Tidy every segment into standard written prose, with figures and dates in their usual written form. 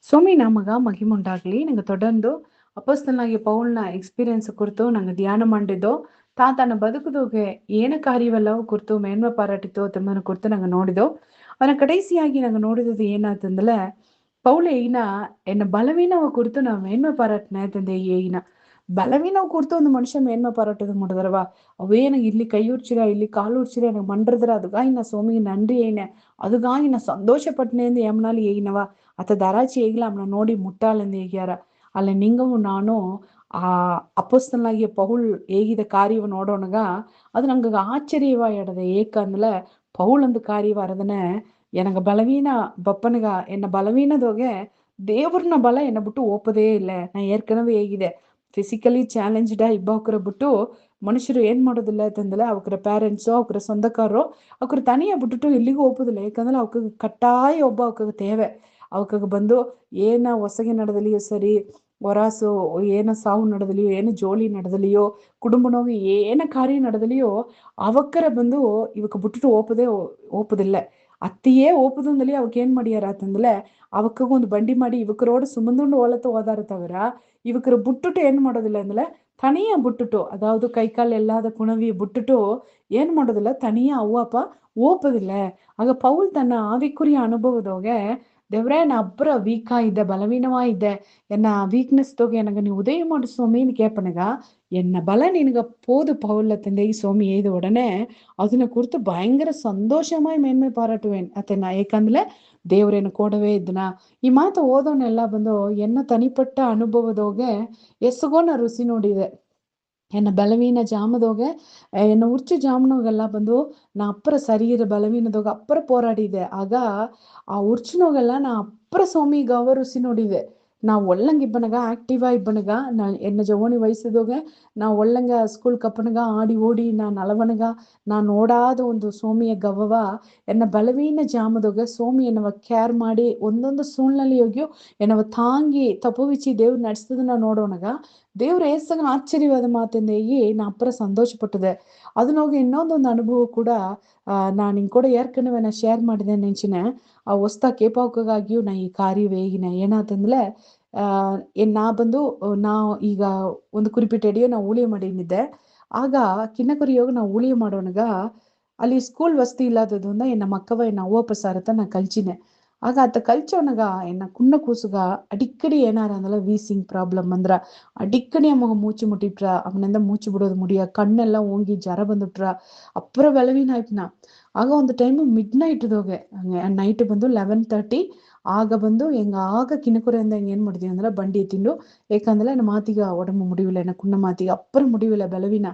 ಸ್ವಾಮಿ ನಾಮಗ ಮಹಿಮುಂಟಾಗ್ಲಿ. ನಂಗೆ தொடர்ந்து ಅಪೊಸ್ತಲನಾಗಿಯ ಪೌಲ್ನ ಎಕ್ಸ್ಪೀರಿಯನ್ಸ್ ಕುರಿತು ನಂಗೆ ಧ್ಯಾನ ಮಾಡಿದ್ದು ತನ್ನ ಬದುಕುದೋಗೆ ಏನ ಕಾರ್ಯವೆಲ್ಲವೂ ಕುರಿತು ಮೇನ್ಮೆ ಪಾರಾಟಿತ್ತು ತಮ್ಮನ ಕುರಿತು ನಂಗೆ ನೋಡಿದೋ ಅವನ ಕடைசிಯಾಗಿ ನಂಗೆ ನೋಡಿದ್ದು ಏನಾತಂದಲೆ ಪೌಲ್ ಏನ ಎನ್ನ ಬಲವೀನವ ಕುರಿತು ನಾವು ಮೇನ್ಮೆ ಪಾರಾಟನೆ ತಂದೆ ಏನ பலவீனம் குறித்து அந்த மனுஷன் மேன்மை பாராட்டுறது முடிதரவா அவே எனக்கு ಇಲ್ಲಿ ಕೈ ಉಡ್ಚಿರ ಇಲ್ಲಿ ಕಾಲು ಉಡ್ಚಿರ எனக்கு மன்றதுற அதுக்காக நான் சோமிக்கு நன்றி ஏன அதுக்காக நான் ಸಂತೋಷಪಟ್ಟನೆಂದು ಏಮನಾಲಿ ಏಗಿನವ ಅತ ದರಾಚಿ ಏಗಿಲ್ಲ ಅವನ ನೋಡಿ ಮುಟ್ಟಾಳೆಂದು ಹೇಗ್ಯಾರ ಅಲ್ಲ ನಿಂಗವು ನಾನು ಆ ಅಪೊಸ್ತಲನಾಗಿಯ ಪೌಲ್ ಹೇಗಿದ ಕಾರ್ಯವ ನೋಡೋಣಗ ಅದು ನಂಗೆ ಆಶ್ಚರ್ಯವಾಯಿಡದೆ ಏಕಂದ್ರೆ ಪೌಲ್ ಒಂದು ಕಾರ್ಯ வரதுனே எனக்கு பலவீன பப்பனுಗ என்ன பலவீனதோಗೆ ದೇವ್ರನ್ನ ಬಲ ಎನ್ನ ಬಿಟ್ಟು ಓಪದೇ ಇಲ್ಲ ನಾ ಏರ್ಕನವೇ ಹೇಗಿದೆ ಫಿಸಿಕಲಿ ಚಾಲೆಂಜ್ಡ್ ಇಬ್ಬಕ್ರ ಬಿಟ್ಟು ಮನುಷ್ಯರು ಏನ್ ಮಾಡೋದಿಲ್ಲ ಅಂತಂದ್ರೆ ಅವ್ರ ಪೇರೆಂಟ್ಸು ಅವ್ರ சொந்தக்காரರು ಅವ್ರ ತನಿಯ ಬಿಟ್ಟು ಎಲ್ಲಿಗೂ ಹೋಗೋದಿಲ್ಲ ಯಾಕಂದ್ರೆ ಅವ್ಕ ಕಟ್ಟಾಯ ಒಬ್ಬ ಅವ್ಕ ತೇವೆ ಅವಕಾಗ ಬಂದು ಏನ ಹೊಸಗೆ ನಡೆದಲಿಯೋ ಸರಿ ಹೊರಾಸು ಏನ ಸಾವು ನಡೆದಲಿಯೋ ಏನು ಜೋಲಿ ನಡೆದಲಿಯೋ ಕುಟುಂಬ ನೋವು ಏನ ಕಾರ್ಯ ನಡೆದಲಿಯೋ ಅವಕ್ಕರ ಬಂದು ಇವಕ್ಕೆ ಬಿಟ್ಟು ಓಪದಿಲ್ಲ ಅತ್ತಿಯೇ ಓಪದಂದಲ್ಲಿ ಅವಕ್ ಏನ್ ಮಾಡಿಯಾರ ಅಂತಂದ್ರೆ ಅವಕ್ಕಾಗ ಒಂದು ಬಂಡಿ ಮಾಡಿ ಇವಕರೋಡು ಸುಮಂದುಂಡು ಓಲತ್ತ ಓದಾರ ತವರ ಇವಕರ ಬಿಟ್ಟುಟ್ಟು ಏನ್ ಮಾಡೋದಿಲ್ಲ ಅಂದ್ರೆ தனியா ಬಿಟ್ಟುಟ್ಟು அதாவது ಕೈ ಕಾಲು ಎಲ್ಲಾದ ಕುಣವಿ ಬಿಟ್ಟುಟ್ಟು ಏನ್ ಮಾಡೋದಿಲ್ಲ தனியா ಅವ್ವಪ್ಪ ಓಪದಿಲ್ಲ ಆಗ ಪೌಲ್ ತನ್ನ ಆವಿಕುರಿಯ ಅನುಭವದೋಗೆ ದೇವ್ರೇ ನಾ ಅಬ್ಬರ ವೀಕಾ ಇದ್ದೆ ಬಲವೀನವಾ ಇದ್ದೆ ಎನ್ನ ವೀಕ್ನೆಸ್ ತೋಗೆ எனக்கு நீ உதவி மாடு சுவாமின்னு கேப்பனಗ என்ன பல நினಗ போது பவுல்ல தந்தை சுவாமி ஏது உடனே ಅದನ್ನ ಕುರಿತು ಭಯಂಕರ ಸಂತೋಷಮಾಯಿ ಮೇನ್ಮೆ ಪಾರಾಟುವೇನ್ ಅತೆನ ಏಕಂದ್ರೆ ದೇವ್ರೇನು ಕೂಡವೇ ಇದ್ನ ಈ ಮಾತು ಓದೋನೆಲ್ಲ ಬಂದು ಎನ್ನ ತನಿಪಟ್ಟ ಅನುಭವದೋಗೆ ಎಸ್ಗೋ ನಾ ರುಚಿ ನೋಡಿದೆ என்ன பலவீன ஜாமதோக என்ன உರ್ಚು ಜಾಮನೋಗೆಲ್ಲ ಬಂದು ನಾ ಅಪ್ಪರ ಶರೀರ ಬಲವೀನದೋಗ ಅಪ್ಪರ போராடிದೆ ಆಗ ಆ ಉರ್ಚಿನೋಗೆಲ್ಲ ನಾ ಅಪ್ಪರ ಸ್ವಾಮಿ ಗವರುಸಿ ನೋಡಿದೆ ನಾ ಒಳ್ಳಂಗ ಇಬ್ಬನಗ ಆಕ್ಟಿವ್ ಇಬ್ಬನಗ ನಾ ಎನ್ನ ಜವನಿ ವಯಸ್ಸದೋಗ ನಾ ಒಳ್ಳಂಗ ಸ್ಕೂಲ್ ಕಪ್ಪನಗ ಆಡಿ ಓಡಿ ನಾ ನಲವನಗ ನಾ ನೋಡಾದ ಒಂದು ಸೋಮಿಯ ಗವ್ವವ ಎನ್ನ ಬಲವೀನ ಜಾಮದೋಗ ಸೋಮಿ ಎನ್ನವ ಕೇರ್ ಮಾಡಿ ಒಂದೊಂದು ಸೂಳ್ನಲ್ಲಿ ಹೋಗಿಯೋ ಎನ್ನವ ತಾಂಗಿ ತಪುವಿಚಿ ದೇವ್ರು ನಡೆಸ್ತದನ್ನ ನೋಡೋಣಗ ದೇವ್ರ ಏಸಗ ಆಶ್ಚರ್ಯವಾದ ಮಾತಂದೇಗಿ ನಾ ಅಪ್ಪರ ಸಂತೋಷಪಟ್ಟದೆ ಅದನ್ನ ಹೋಗಿ ಇನ್ನೊಂದೊಂದು ಅನುಭವ ಕೂಡ ನಾನು ಹಿಂಗೆ ಕೂಡ ಏರ್ಕನವೆ ನಾ ಶೇರ್ ಮಾಡಿದೆ ನೆಂಚಿನ ಆ ಹೊಸ್ತಾ ಕೇಪಾವಕಾಗಿಯೂ ನಾ ಈ ಕಾರ್ಯವೇ ಈಗಿನ ಏನಾತಂದ್ರೆ ನಾ ಬಂದು ನಾ ಈಗ ಒಂದು ಕುರಿಪಿಟ್ಟಡಿಯೋ ನಾ ಊಳಿಯ ಮಾಡಿನಿದ್ದೆ ಆಗ ಕಿನ್ನಕುರಿಯೋಗ ನಾ ಊಳಿಯ ಮಾಡೋಣಗ ಅಲ್ಲಿ ಸ್ಕೂಲ್ ವಸತಿ ಇಲ್ಲದದಿಂದ ಎನ್ನ ಮಕ್ಕವ ಎನ್ನ ಅವ್ವ ಪ್ರಸಾರತ ನಾ ಕಲ್ಚಿನೆ ಆಗ ಅತ್ತ ಕಲ್ಚೋನಗ ಎನ್ನ ಕುನ್ನ ಕೂಸುಗ ಅಡಿಕ್ಕಡಿ ಏನಾರ ಅಂದಲ್ಲ வீசிங் ப்ராப்ளம் ಅಂದ್ರ அடிக்கடி அம்மக மூச்சு முட்டிட்டுறா அவனந்த மூச்சு விடுவது முடியா கண்ணெல்லாம் ஓங்கி ஜர ಬಂದುಟ್ರ ಅಪ್ಪರ ಬೆಳವಿನ ಆಯ್ತನ ಆಗ ಒಂದು ಟೈಮ್ ಮಿಡ್ ನೈಟ್ ದೋಗೆ ನೈಟ್ ಬಂದು 11:30 ಆಗ ಬಂದು ಹೆಂಗ ಆಗ ಕಿನಕುರೆಯಿಂದ ಹೆಂಗ ಏನ್ ಮಾಡಿದ್ವಿ ಅಂದ್ರೆ ಬಂಡಿ ತಿಂಡು ಏಕಂದ್ರೆ ನನ್ನ ಮಾತಿಗ ಒಡಂಬ ಮುಡಿವಿಲ್ಲ ನನ್ನ ಕುಣ್ಣ ಮಾತಿಗ ಅಪ್ಪರ ಮುಡಿವಿಲ್ಲ ಬೆಳವಿನ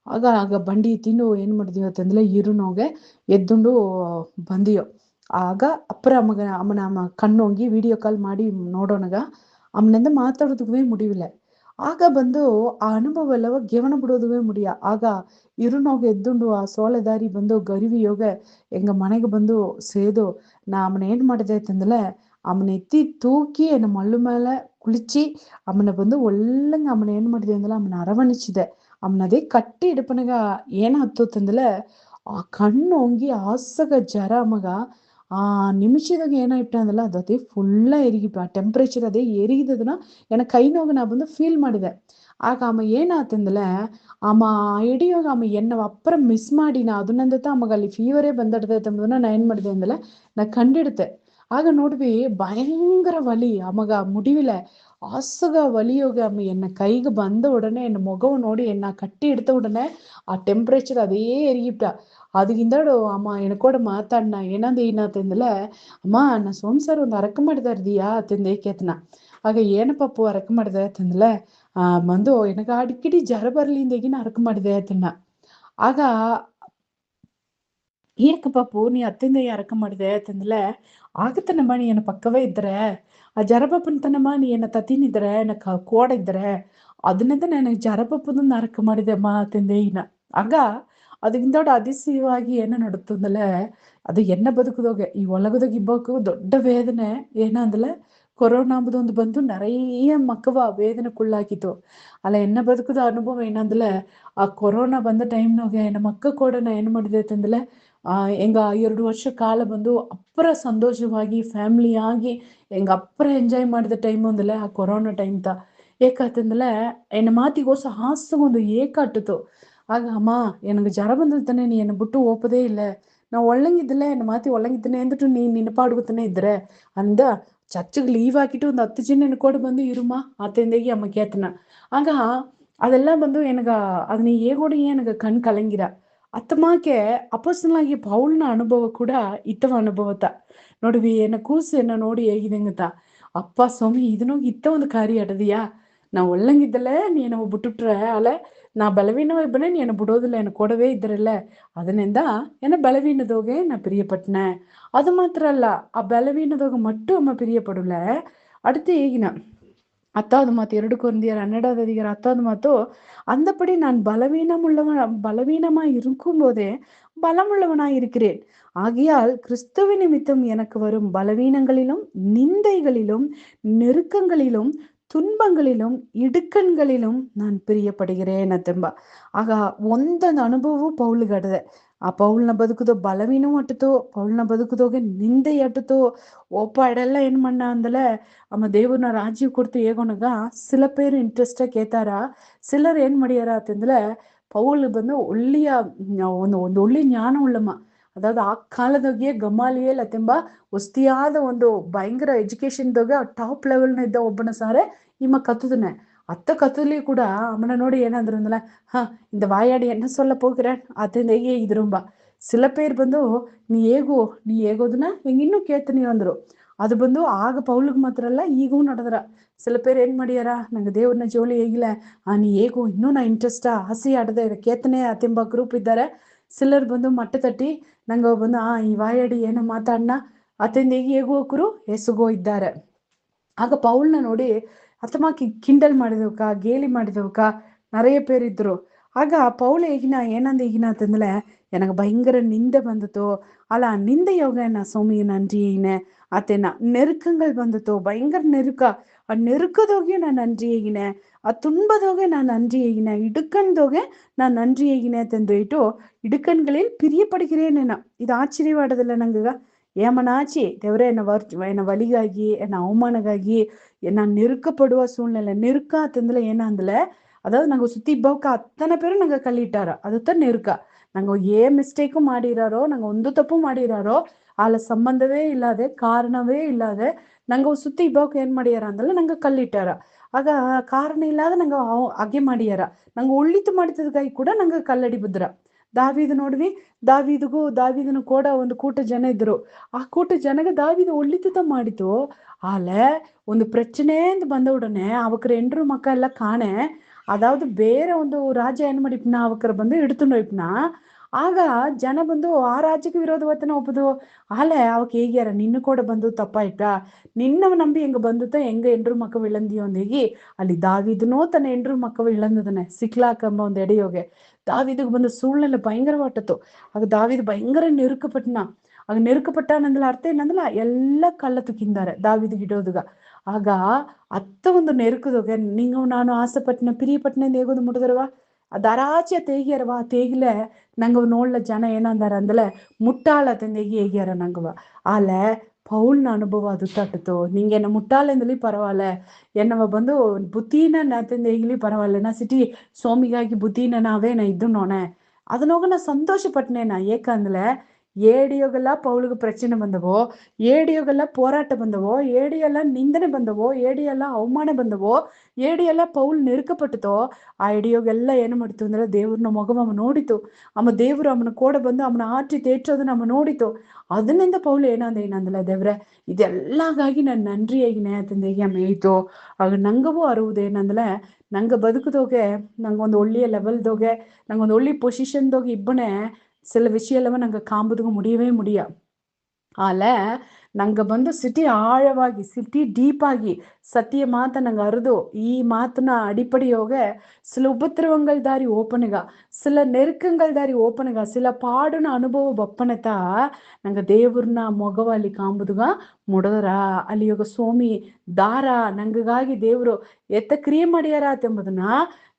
ಆಗ ಬಂಡಿ ತಿಂಡು ಏನ್ ಮಾಡಿದ್ವಿ ಅಂತಂದ್ರೆ ಇರುನೋಗೆ ಎದ್ದುಂಡು ಬಂದಿಯೋ ಆಗ ಅಪ್ಪರ ಅಮ್ಮನ ಕಣ್ಣೋಂಗಿ ವಿಡಿಯೋ ಕಾಲ್ ಮಾಡಿ ನೋಡೋಣಗ ಅಮ್ಮನಿಂದ ಮಾತಾಡೋದಕ್ಕೆ ಮುಡಿವಿಲ್ಲ ಆಗ ಬಂದು ಆ ಅನುಭವ ಎಲ್ಲವ ಗೆವಣ ಬಿಡೋದುವೇ ಮುಡಿಯ ಆಗ ಇರುನೋಗ ಎದ್ದುಂಡು ಆ ಸೋಳೆದಾರಿ ಬಂದು ಗರಿವಿಯೋಗ எங்க ಮನೆಗೆ ಬಂದು ಸೇದು ನಾ ಅವನ ಏನ್ ಮಾಡಿದೆ ಅಂತಂದ್ರೆ ಅವನ ಎತ್ತಿ ತೂಕಿ ಎನ್ನ ಮಳ್ಳು ಮೇಲೆ ಕುಳಿಚಿ ಅವನ ಬಂದು ಒಳ್ಳಂಗ ಅವನ ಏನ್ ಮಾಡಿದೆ ಅಂದ್ರೆ ಅವನ ಅರವಣಿಸಿದೆ ಅವನದೇ ಕಟ್ಟಿ ಇಡಪನಗ ಏನ ಹತ್ತು ತಂದಲೆ ಆ ಕಣ್ಣು ಹೊಂಗಿ ಆಸಗ ಜರ ಮಗ ಆ ನಿಮಿಷದಾಗ ಏನಾಯ್ತು ಅಂದಲ್ಲ ಅದೇ ಫುಲ್ಲ ಎರಿಗಿಪ್ಪ ಟೆಂಪ್ರೇಚರ್ ಅದೇ ಎರಿಗಿದದನ್ನ ಏನ ಕೈ ನೋವು ನಾ ಬಂದು ಫೀಲ್ ಮಾಡಿದೆ ಆಗ ಅಮ್ಮ ಏನಾತಂದಲೆ ಅಮ್ಮ ಇಡಿಯೋಗ ಅಮ್ಮ ಎನ್ನ ಅಪ್ಪರ ಮಿಸ್ ಮಾಡಿ ನಾ ಅದನ್ನಂದತ ಅಮ್ಮಗ ಅಲ್ಲಿ ಫೀವರೇ ಬಂದಡ್ದೈತೆ ಅಂಬುದನ್ನ ನಾ ಏನ್ ಮಾಡಿದೆ ಅಂದಲೆ ನಾ ಕಂಡಿಡ್ತೆ ಆಗ ನೋಡ್ವಿ பயங்கர வலி ಅಮ್ಮಗ ಮುಡಿವಿಲೆ ஆசக வலியோக அம்ம என்ன கைக்கு வந்த உடனே என்ன முகம் நோடி என்ன கட்டி எடுத்த உடனே ಆ ಟೆಂಪ್ರೇಚರ್ ಅದೇ ಎರಿಗಿಪ್ಟ அதுக்கிந்தாಡು ಅಮ್ಮ எனக்கோட ಮಾತಾಡ್ನ ಏನಂದ ಏನಾತಂದಲೆ ಅಮ್ಮ ನಾ ಸೋಮಸಾರ ಒಂದು ಅರಕ ಮಾಡಿದಾರ್ದಿಯಾ ಅತಂದೆ ಕೇತನ ಆಗ ಏನಪ್ಪ ಪೂ ಅರಕ ಮಾಡಿದೆ ಅಂತಂದಲೆ ಬಂದು எனக்கு ಅಡಿக்கடி ಜರ ಬರ್ಲಿಂದೇಗಿನ ಅರಕ ಮಾಡಿದೆ ಅಂತನ್ನ ಆಗ ಏನಕ್ಕಪ್ಪ ಪೂ ನೀ ಅತ್ತಿಂದ ಅರಕ ಮಾಡಿದೆ ಅಂತಂದಲೆ ಆಗತ್ತನಮ್ಮ ನೀ ಏನ ಪಕ್ಕವೇ ಇದ್ರೆ ಆ ಜರಪಪ್ಪನ ನೀ ಏನ ತತ್ತಿನಿದ್ರೆ ಏನ ಕೋಡ ಇದ್ರೆ ಅದನ್ನದ ನನಗೆ ಜರಪಪ್ಪದನ್ನ ಅರಕ ಮಾಡಿದೆ ಅಮ್ಮ ಅತ್ತಿಂದೆ ಈನ ಆಗ ಅದಕ್ಕಿಂತ அதிசயವಾಗಿ ಏನ ನಡುತ್ತಂದಲೆ ಅದು ಎನ್ನ ಬದುಕದೋಗೆ ಈ ಒಳಗದಾಗ ಇಬ್ಬಕು ದೊಡ್ಡ ವೇದನೆ ಏನಂದಲೆ ಕೊರೋನಾ ಅಂಬುದೊಂದು ಬಂದು நிறைய மக்கவ ವೇದನೆக்குள்ளாಕಿತು ಅಲ್ಲ ಎನ್ನ ಬದುಕದ ಅನುಭವ ಏನಂದಲೆ ಆ ಕೊರೋನಾ ಬಂದ ಟೈಮ್ನಾಗೆ ನಮ್ಮ ಅಕ್ಕ ಕೂಡ ನಾ ಏನ್ ಮಾಡಿದೆ ಅಂತಂದಲೆ ಎಂಗ 2 ವರ್ಷ ಕಾಲ ಬಂದು ಅಪ್ಪರ ಸಂತೋಷವಾಗಿ ಫ್ಯಾಮಿಲಿ ಆಗಿ எங்க ಅಪ್ಪರ ಎಂಜಾಯ್ ಮಾಡಿದ ಟೈಮ್ ಒಂದಲ್ಲ ಆ ಕೊರೋನಾ ಟೈಮ್ ತ ಏಕಾತಂದಲೆ ಎನ್ನ ಮಾತಿಗೋಸ ಹಾಸ್ಯ ಒಂದು ಏಕಾಟತು ಆಗ ಅಮ್ಮ எனக்கு ஜர ಬಂದಿದ್ದಾನೆ ನೀ ಎನ್ನ ಬಿಟ್ಟು ಹೋಪದೇ ಇಲ್ಲ ನಾ ಒಳ್ಳಂಗಿದ್ದಿಲ್ಲ ಎನ್ನ ಮಾತಿ ಒಳ್ಳಂಗಿದ್ದಾನೆ ಅಂದ್ಬಿಟ್ಟು ನೀ ನಿನ್ನ ಪಾಡುಗುತ್ತಾನೆ ಇದ್ರೆ ಅಂದ ചർച്ചക്ക് ലീവ് ആക്കിയിട്ട് ಒಂದು 10 ಜನ ಎನ್ಕೋಡು ಬಂದು ಇರುಮಾ ಆತಂದೇಗಿ ಅಮ್ಮ ಕೇತನ ಆಗ அதெல்லாம் வந்து எனக்கு அது நீ ஏகோடையே எனக்கு கண் கலங்கிற அத்தமாக்கே ಅಪೋಸ್ತಲನಾಗಿ ಪೌಲ್ನ ಅನುಭವ ಕೂಡ ಇತ್ತವ ಅನುಭವತ ನೋಡಿವಿ ಎನ್ನ ಕೂಸು ಎನ್ನ ನೋಡಿ ಹೇಗಿದಂಗತ ಅಪ್ಪ ಸ್ವಾಮಿ ಇದನ್ನೋ ಇತ್ತ ಒಂದು ಕಾರ್ಯ ಆಡದಿಯಾ ನಾ ಒಳ್ಳಂಗಿದ್ದಲ್ಲೇ ನೀ ನಾವು ಬಿಟ್ಟುಟ್ರೆ ಅಲೆ ನಾ ಬಲವೀನವ ಇಬ್ಬನೇ ನೀ என்ன ಬಿಡೋದಿಲ್ಲ என்ன ಕೊಡವೇ ಇದ್ರಲ್ಲ ಅದನಿಂದ என்ன பலவீனதோகே நான் பிரியப்பட்டனேன் அது மாத்திரம் அல்ல ಆ ಬಲವೀನದೋಗ ಮಟ್ಟು ಅಮ್ಮ பிரியப்படல அடுத்து ಈಗಿನ 10வது ಮಾತು 2 கொரிந்தியர் 12வது அதிகாரம் 10வது மாத்து அந்தபடி நான் பலவீனமாய் இருக்கும் போதே பலமுள்ளவனாய் இருக்கிறேன் ஆகையால் கிறிஸ்துவ நிமித்தம் எனக்கு வரும் பலவீனங்களிலும் நிந்தைகளிலும் நெருக்கங்களிலும் துன்பங்களிலும் ಇಡುಕಣ್ಗಳಿலும் ನಾನು ಪ್ರಿಯಪಡುகிறேன் ಅತ್ತಂಬ ಆಗ ಒಂದೊಂದು ಅನುಭವವು ಪೌಲ್ಗಡದೆ ಆ ಪೌಲ್ನ ಬದುಕುದು ಬಲವೀನವೂ ಅಟ್ಟತು ಪೌಲ್ನ ಬದುಕುದೋಗೆ ನಿಂದೆ ಅಟ್ಟತು ಓಪಾಡೆಲ್ಲ ಏನ್ ಮಣ್ಣ ಅಂದಲೆ ಅಮ್ಮ ದೇವ್ರನ ರಾಜ್ಯ ಕೊಡ್ತು ಹೇಗೋನಗ சில பேர் ಇಂಟ್ರೆಸ್ಟ್ ಕೇತಾರ சிலர் ಏನ್ ಮಾಡಿಯಾರ ಅಂತಂದ್ರೆ ಪೌಲ್ ಬಂದು ಒಳ್ಳೆಯ ಒಂದು ಒಳ್ಳೆ ಜ್ಞಾನ ಉಳ್ಳಮ್ಮ ಅದಾவது ಆ ಕಾಲದಾಗೆ ಗಮಾಲಿಯೇಲ್ ಅತ್ತೆಂಬ ಒಸ್ತಿಯಾದ ಒಂದು ಭಯಂಕರ ಎಜುಕೇಶನ್ದಾಗ ಟಾಪ್ ಲೆವೆಲ್ನ ಇದ್ದ ಒಬ್ಬನ ಸಾರೆ இம்ம கத்துதுனே அத்த கத்துலயே கூட அவனை நோடி ஏனாந்திர இருந்தல இந்த வாயாடி என்ன சொல்ல போகிறேன் ಅತಂದೇಗೆ ಇದ್ರುಂಬ சில பேர் ಬಂದು ನೀ ಹೇಗೋದನ್ನ ಹೆಂಗ ಇನ್ನೂ ಕೇಳ್ತೀನಿ ಅಂದ್ರು ಅದು ಬಂದು ಆಗ ಪೌಲ್ಗೆ ಮಾತ್ರ ಅಲ್ಲ ಈಗೂ ನಡೆದ್ರ சில பேர் ಏನ್ ಮಾಡಿಯಾರ ನಂಗೆ ದೇವ್ರನ್ನ ಜೋಲಿ ಹೇಗಿಲ್ಲ ನೀ ಹೇಗೋ ಇನ್ನೂ ನಾ ಇಂಟ್ರೆಸ್ಟಾ ಹಸಿ ಆಡದೆ ಕೇತನೆ ಅತೆಂಬ ಗ್ರೂಪ್ ಇದ್ದಾರೆ ಸಿಲರ್ ಬಂದು ಮಟ್ಟ ತಟ್ಟಿ ನಂಗೆ ಬಂದು ಈ ವಾಯಾಡಿ ಏನೋ ಮಾತಾಡ್ನ ಅತಂದೇಗೆ ಹೇಗೋ ಹೋಕರು ಹೆಸುಗೋ ಇದ್ದಾರೆ ಆಗ ಪೌಲ್ನ ನೋಡಿ ಅತಮಾಕಿ ಕಿಂಡಲ್ ಮಾಡಿದವಕ ಗೇಲಿ ಮಾಡಿದವಕ நிறைய பேர் ಇದ್ರು ಆಗ ಪೌಲ್ ಹೇಗಿನ ಏನಂದ ಈಗಿನ ಅಂತಂದ್ರೆ எனக்கு பயங்கர நிந்தை ಬಂದತೋ ಅಲ್ಲ நிந்தையோக நான் சோமிய நன்றியினே ಅತೆನ நெருக்கங்கள் ಬಂದತೋ பயங்கர நெருக்க ಆ நெருக்கದೋಗೆ ನಾನು நன்றி ಹೇಗಿನೆ ಆ துன்பದೋಗೆ ನಾನು நன்றி ಹೇಗಿನೆ ಇಡುಕಣ್ದೋಗೆ ನಾನು நன்றி ಹೇಗಿನೆ ಅಂತಂದ್ಬಿಟ್ಟು இடுக்கண்களில் பிரியப்படுகிறேன் ಇದು ಆಶ್ಚರ್ಯವಾಡದಿಲ್ಲ ನಂಗ ஏமனாச்சி தேவரே என்ன வலிಗಾಗಿ என்ன அவமானಗಾಗಿ நான் நெருக்கப்படுவ சூழ்நிலை நெருக்க அத்தந்துல ஏனாந்துல அதாவது நாங்க சுத்தி இಬ್ಬವಕ್ಕ ಅತ್ತನ பேரும் நாங்க கல்லிட்டார அதுதான் நெருக்க நாங்க ஏன் மிஸ்டேக்கும் ಮಾಡಿರಾರೋ நாங்க ಒಂದು ತಪ್ಪು ಮಾಡಿರಾರೋ ಆಲ ಸಂಬಂಧವೇ ಇಲ್ಲದೆ ಕಾರಣವೇ ಇಲ್ಲದೆ நாங்க சுத்தி இಬ್ಬವಕ್ಕ ಏನ್ ಮಾಡಿಯಾರ ಅಂದಲ್ಲ நாங்க ಕಲ್ಲಿಟ್ಟಾರ ಆಗ ಕಾರಣ ಇಲ್ಲದೆ நாங்க ಹಾಗೆ ಮಾಡಿಯಾರ நாங்க ಒಳ್ಳಿತು ಮಾಡಿದಗಾಗಿ ಕೂಡ நாங்க ಕಲ್ಲಡಿ ಬಿದ್ರ ದಾವೀದು ನೋಡ್ವಿ ದಾವೀದನ ಕೂಡ ಒಂದು ಕೂಟ ಜನ ಇದ್ರು ಆ ಕೂಟ ಜನಗೆ ದಾವೀದು ಒಳ್ಳಿತ ಮಾಡಿತು ಆಲೆ ಒಂದು ಪ್ರಚನೆ ಅಂತ ಬಂದ ಉಡನೆ ಅವಕ್ರ ಎಂಡ್ರು ಮಕ್ಕ ಎಲ್ಲ ಕಾಣೆ ಅದಾவது ಬೇರೆ ಒಂದು ರಾಜ್ಯ ಏನ್ ಮಾಡಿಪ್ನ ಅವಕ್ರ ಬಂದು ಹಿಡ್ಕೊಂಡು ಹೋಯ್ಪನ ಆಗ ಜನ ಬಂದು ಆ ರಾಜ್ಯಕ್ಕೆ ವಿರೋಧವತನ ಒಪ್ಪದು ಆಲೆ ಅವಕ್ ಹೇಗ್ಯಾರ ನಿನ್ನ ಕೂಡ ಬಂದು ತಪ್ಪಾಯ್ತಾ ನಿನ್ನವ ನಂಬಿ ಹೆಂಗ ಬಂದುತ್ತ ಹೆಂಗ ಎಂಡ್ರು ಮಕ್ಕ ವಿಳಂದಿಯೋ ಅಂದೇಗಿ ಅಲ್ಲಿ ದಾವಿದನೋ ತನ್ನ ಎಂಡ್ರು ಮಕ್ಕ ವಿಳಂದದನೆ ಸಿಕ್ಲಾಕಂಬ ಒಂದು ಎಡೆಯೋಗೆ தாவீதுக்கு வந்து சூழ்நிலை பயங்கரவாட்டத்தோ அது தாவீது பயங்கர நெருக்கப்பட்டனா அது நெருக்கப்பட்டானಂದಲ ಅರ್ಥ ಏನಂದಲ ಎಲ್ಲ ಕಳ್ಳ ತುಕ್ಕಿಂದಾರೆ ದಾವೀದಿಗೆ ಇಡೋದುಗ ಆಗ ಅತ್ತ ಒಂದು ನೆರುಕದೋಗೆ ನೀವು ನಾನು ಆಸೆಪಟ್ಟಿನ பிரியப்பட்டன ಹೇಗೋದು ಮುಟ್ಟದರವಾ ಅದರಾಚೆ ತೇಗಿಯರವಾ ತೇಗಿಲೆ ನಂಗವ ನೋಡ್ಲ ಜನ ಏನಂದಾರ ಅಂದಲೆ ಮುಟ್ಟಾಳ ತಂದೇಗಿ ಹೇಗಿಯಾರ ನಂಗವ ಆಲೆ பவுல்ன அனுபவம் அது தட்டுத்தோ நீங்க என்ன முட்டாளந்தலி பரவாயில்ல என்னவ ಬಂದು ಬುದ್ಧಿನ ನಾತಂದೇಗಿಲಿ ಪರವಾಗಿಲ್ಲ ನಾ ಸಿಟಿ ಸೋಮಿಗಾಗಿ ಬುದ್ಧಿನ ನಾವೇ ನಾ ಇದ್ದು ನೋನೆ ಅದನ್ನೋಗ ನಾ ಸಂತೋಷ ಪಟ್ನೇನ ಏಕಂದ್ರೆ ಏಡಿಯೋಗೆಲ್ಲ ಪೌಲಿಗೆ ಪ್ರಚನೆ ಬಂದವೋ ಏಡಿಯೋಗೆಲ್ಲ போராಟ ಬಂದವೋ ಏಡಿಯೆಲ್ಲ ನಿಂದನೆ ಬಂದವೋ ಏಡಿಯೆಲ್ಲ ಅವಮಾನ ಬಂದವೋ ಏಡಿಯೆಲ್ಲ ಪೌಲ್ ನೆರುಕಪಟ್ಟತೋ ಆ ಏಡಿಯೋಗೆಲ್ಲ ಏನು ಮಾಡಿತು ಅಂದ್ರೆ ದೇವ್ರನ ಮೊಗವ ನೋಡಿತು ಅಮ್ಮ ದೇವ್ರು ಅವನ ಕೂಡ ಬಂದು ಅವನ ಆಟಿ ತೇಚೋದು ನಮ್ಮ ನೋಡಿತು ಅದನ್ನಿಂದ ಪೌಲ್ ಏನಂದಲ್ಲ ದೇವ್ರೆ ಇದೆಲ್ಲಾಗಾಗಿ ನಾನು நன்றி ಹೇಗಿನೇ ಅಂತಂದೇಗಿ ಮೇಯ್ತು ಆಗ ನಂಗವೂ ಅರುವುದೇನಂದ್ರೆ ನಂಗೆ ಬದುಕದೋಗೆ ನಂಗೊಂದು ಒಳ್ಳೆಯ ಲೆವೆಲ್ದೋಗೆ ನಂಗೊಂದು ಒಳ್ಳೆ பொசிஷன்தோಗೆ ಇಬ್ಬನೇ சில விஷயம் நாங்க காம்புதுக்கு முடியவே முடியாது ஆல நாங்க வந்து சிட்டி ஆழವಾಗಿ சிட்டி டீப்பாಗಿ ಸತ್ಯ ಮಾತ ನಂಗೆ ಅರಿದು ಈ ಮಾತನ ಅಡಿಪಡೆಯೋಗ சில உபத்திரவங்கள் தாரி ஓப்பனுகா சில நெருக்கங்கள் தாரி ஓப்பனுகா சில பாடுன ಅನುಭವ ಬಪ್ಪನತಾ ನಂಗೆ ದೇವ್ರನ್ನ ಮೊಗವಲ್ಲಿ ಕಾಂಬುದುಗ ಮುಡದರ ಅಲ್ಲಿ ಯೋಗ ಸೋಮಿ ದಾರ ನಂಗಾಗಿ ದೇವ್ರು ಎತ್ತ ಕ್ರಿಯೆ ಮಾಡ್ಯಾರ ಎಂಬುದನ್ನ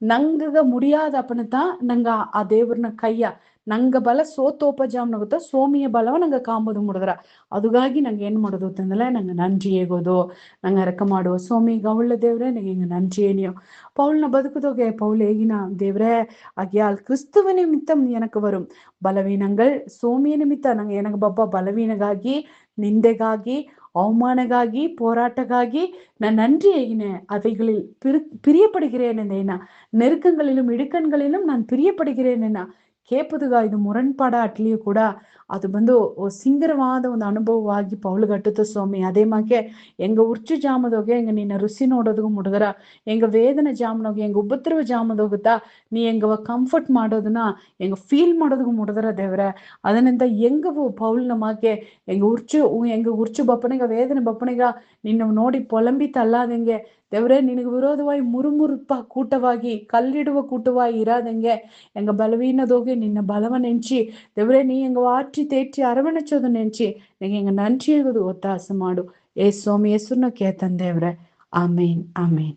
ನಂಗಗ ಮುಡಿಯಾದ ಅಪನತ ನಂಗ ಆ ದೇವ್ರನ್ನ ಕೈಯ ನಂಗೆ ಬಲ ಸೋತೋಪಜಾಮ್ನಾಗುತ್ತೋ ಸೋಮಿಯ ಬಲವ ನಂಗೆ ಕಾಂಬೋದು ಮುಡಿದ್ರ ಅದುಗಾಗಿ ನಂಗೆ ಏನು ಮಾಡೋದು ಅಂತಂದ್ರೆ ನಂಗೆ நன்றி ஏகோதோ ನಂಗೆ ಅರಕ ಮಾಡುವ ಸೋಮಿ ಗೌಳ್ಳ ದೇವ್ರೆ ನಂಗೆ ಹಿಂಗೆ நன்றி ஏனியோ பவுல்ன பதுக்குதோகே பவுல் ஏகினா தேவரே ஆகியால் கிறிஸ்துவ நிமித்தம் எனக்கு வரும் பலவீனங்கள் சோமிய நிமிತ್ತ ನಂಗೆ எனக்கு ಬಬ್ಬ ಬಲವೀನಗಾಗಿ ನಿಂದೆಗಾಗಿ அவமானಗಾಗಿ போராட்டಗಾಗಿ நான் நன்றி ஏகினேன் அவைகளில் பிரியப்படுகிறேன் என்ன நெருக்கங்களிலும் இடுக்கண்களிலும் நான் பிரியப்படுகிறேன் என்ன ಕೇಪುದುಗ ಇದು ಮುರಣ್ಪಾಡ ಅಟ್ಲಿಯೂ ಕೂಡ ಅದು ಬಂದು ಸಿಂಗರವಾದ ಒಂದು ಅನುಭವವಾಗಿ ಪೌಲು ಗಟ್ಟುತ್ತ ಸ್ವಾಮಿ ಅದೇ ಮಾಕೆ ಎಂಗ ಉರ್ಚು ಜಾಮದೋಗೆ ಎಂಗ ನಿನ್ನ ರುಸಿ ನೋಡೋದಗೂ ಮುಡುಗರ ಎಂಗ ವೇದನೆ ಜಾಮನೋಗೆ ಎಂಗ ಉಪದ್ರವ ಜಾಮದೋಗುತ್ತಾ ನೀ ಎಂಗವ ಕಂಫರ್ಟ್ ಮಾಡೋದನ್ನ ಎಂಗ ಫೀಲ್ ಮಾಡೋದಗೂ ಮುಡುಗರ ದೇವ್ರೆ ಅದನಿಂದ ಎಂಗವು ಪೌಲ್ನ ಮಾಕೆ ಎಂಗ ಉರ್ಚು ಬಪ್ಪನಿಗ ವೇದನೆ ಬಪ್ಪನಿಗ ನಿನ್ನ ನೋಡಿ ಪೊಲಂಬಿ ತಲ್ಲಾದಂಗೆ ದೇವ್ರೆ ನಿನಗೆ ವಿರೋಧವಾಗಿ ಮುರುಮುರುಪ ಕೂಟವಾಗಿ ಕಲ್ಲಿಡುವ ಕೂಟವಾಗಿ ಇರಾದಂಗೆ ಎಂಗ ಬಲವೀನದೋಗೆ ನಿನ್ನ ಬಲವ ನೆಂಚಿ ದೇವ್ರೆ ನೀ ಎಂಗ ಆற்றி தேற்றி அரவணைச்சோದು ನೆಂಚಿ ನಂಗೆ ಎಂಗ நன்றி ಒತ್ತಾಸ ಮಾಡು ಏ ಸ್ವಾಮಿ ಹೆಸರನ್ನ ಕೇತನ್ ದೇವ್ರೆ ಆಮೇನ್ ಆಮೇನ್.